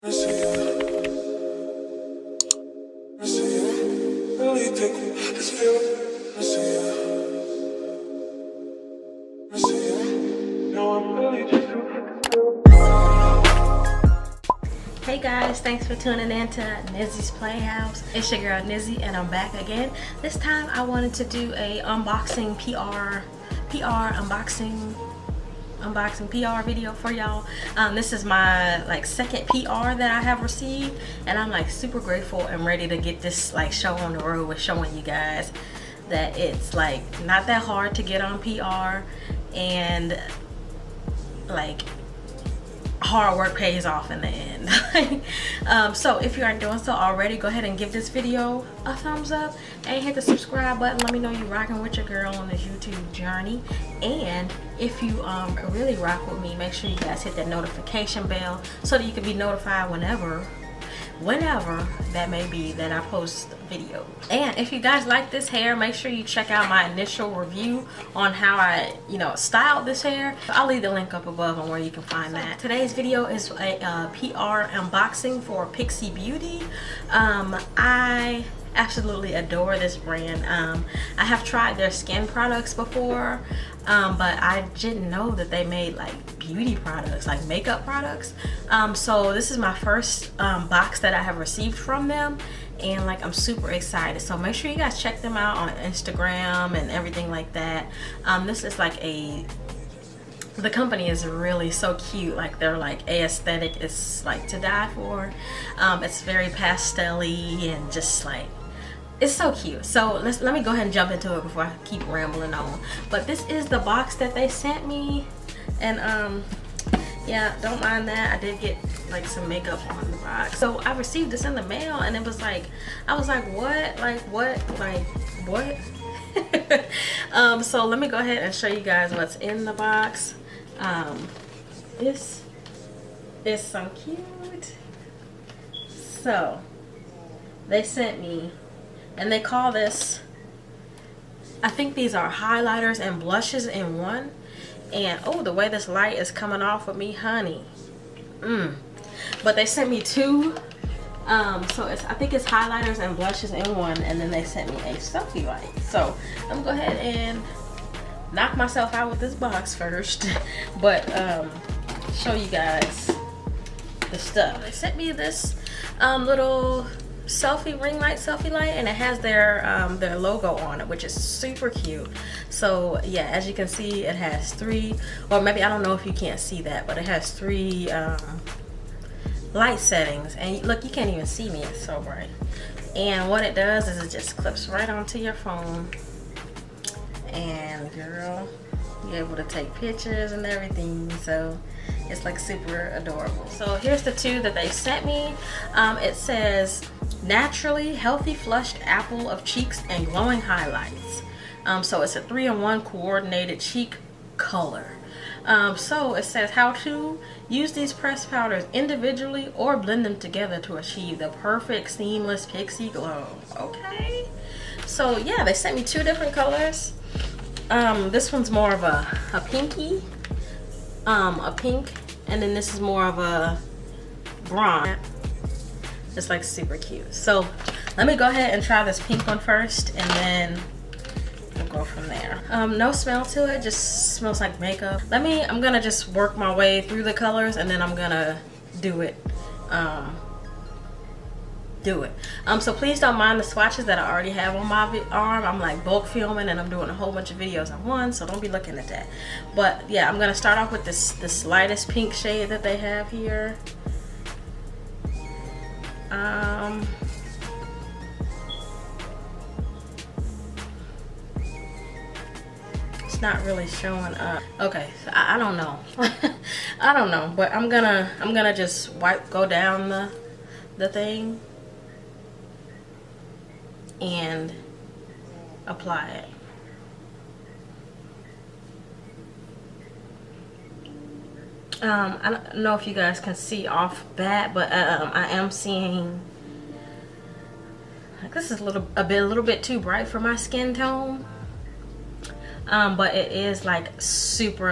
Hey guys, thanks for tuning in to Nizzy's Playhouse. It's your girl Nizzy and I'm back again. This time I wanted to do a unboxing PR video for y'all. This is my second PR that I have received, and I'm super grateful and ready to get this show on the road with showing you guys that it's not that hard to get on PR, and hard work pays off in the end. So if you aren't doing so already, go ahead and give this video a thumbs up and hit the subscribe button. Let me know you rocking with your girl on this YouTube journey. And if you really rock with me, make sure you guys hit that notification bell so that you can be notified whenever that may be that I post video. And if you guys like this hair, make sure you check out my initial review on how I styled this hair. I'll leave the link up above on where you can find that. Today's video is a PR unboxing for Pixi Beauty. I absolutely adore this brand. I have tried their skin products before, but I didn't know that they made beauty products, makeup products. So this is my first box that I have received from them, and I'm super excited. So make sure you guys check them out on Instagram and everything like that. This is the company is really so cute. Their aesthetic is to die for. It's very pastel-y and just it's so cute. So let me go ahead and jump into it before I keep rambling on. But this is the box that they sent me, and yeah, don't mind that. I did get some makeup on the box. So I received this in the mail, and it was I was what? So let me go ahead and show you guys what's in the box. This is so cute. So they sent me, and they call this, I think these are highlighters and blushes in one. And oh, the way this light is coming off of me, honey. But they sent me two. So I think it's highlighters and blushes in one, and then they sent me a selfie light. So I'm gonna go ahead and knock myself out with this box first, but show you guys the stuff. They sent me this little ring light selfie light, and it has their logo on it, which is super cute. So yeah, as you can see, it has three, or maybe I don't know if you can't see that, but it has three light settings. And look, you can't even see me, it's so bright. And what it does is it just clips right onto your phone, and girl, you're able to take pictures and everything. So it's super adorable. So here's the two that they sent me. It says naturally healthy flushed apple of cheeks and glowing highlights. So it's a 3-in-1 coordinated cheek color. So it says how to use these pressed powders individually or blend them together to achieve the perfect seamless pixie glow. Okay, so yeah, they sent me two different colors. This one's more of a pinky, a pink, and then this is more of a bronze. It's super cute. So let me go ahead and try this pink one first, and then we'll go from there. No smell to it, just smells like makeup. I'm gonna just work my way through the colors, and then I'm gonna do it. So please don't mind the swatches that I already have on my arm. I'm bulk filming, and I'm doing a whole bunch of videos at once, so don't be looking at that. But yeah, I'm gonna start off with this lightest pink shade that they have here. It's not really showing up. Okay, so I don't know. I don't know, but I'm gonna just go down the thing and apply it. I don't know if you guys can see off bat, but I am seeing this is a little bit too bright for my skin tone. But it is super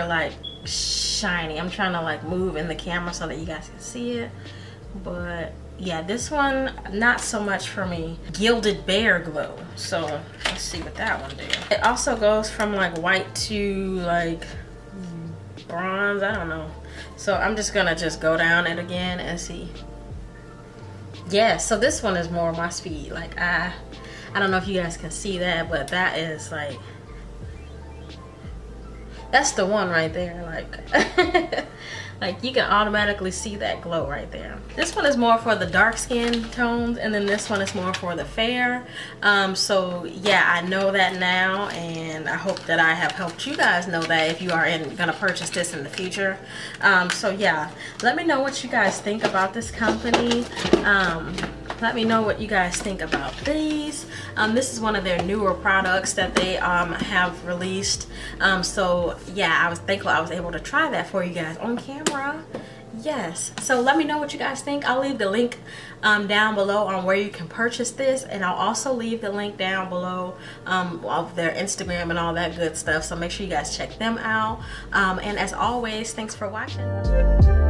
shiny. I'm trying to move in the camera so that you guys can see it. But yeah, this one not so much for me. Gilded Bear Glow. So let's see what that one do. It also goes from like white to like bronze, I don't know. So I'm just gonna go down it again and see. Yeah, so this one is more my speed. Like I don't know if you guys can see that, but that is like, that's the one right there. Like like you can automatically see that glow right there. This one is more for the dark skin tones, and then this one is more for the fair. So yeah, I know that now, and I hope that I have helped you guys know that if you are gonna purchase this in the future. So yeah, let me know what you guys think about this company. Let me know what you guys think about these. This is one of their newer products that they have released. So yeah, I was thankful I was able to try that for you guys on camera. Yes, so let me know what you guys think. I'll leave the link down below on where you can purchase this, and I'll also leave the link down below of their Instagram and all that good stuff. So make sure you guys check them out. And as always, thanks for watching.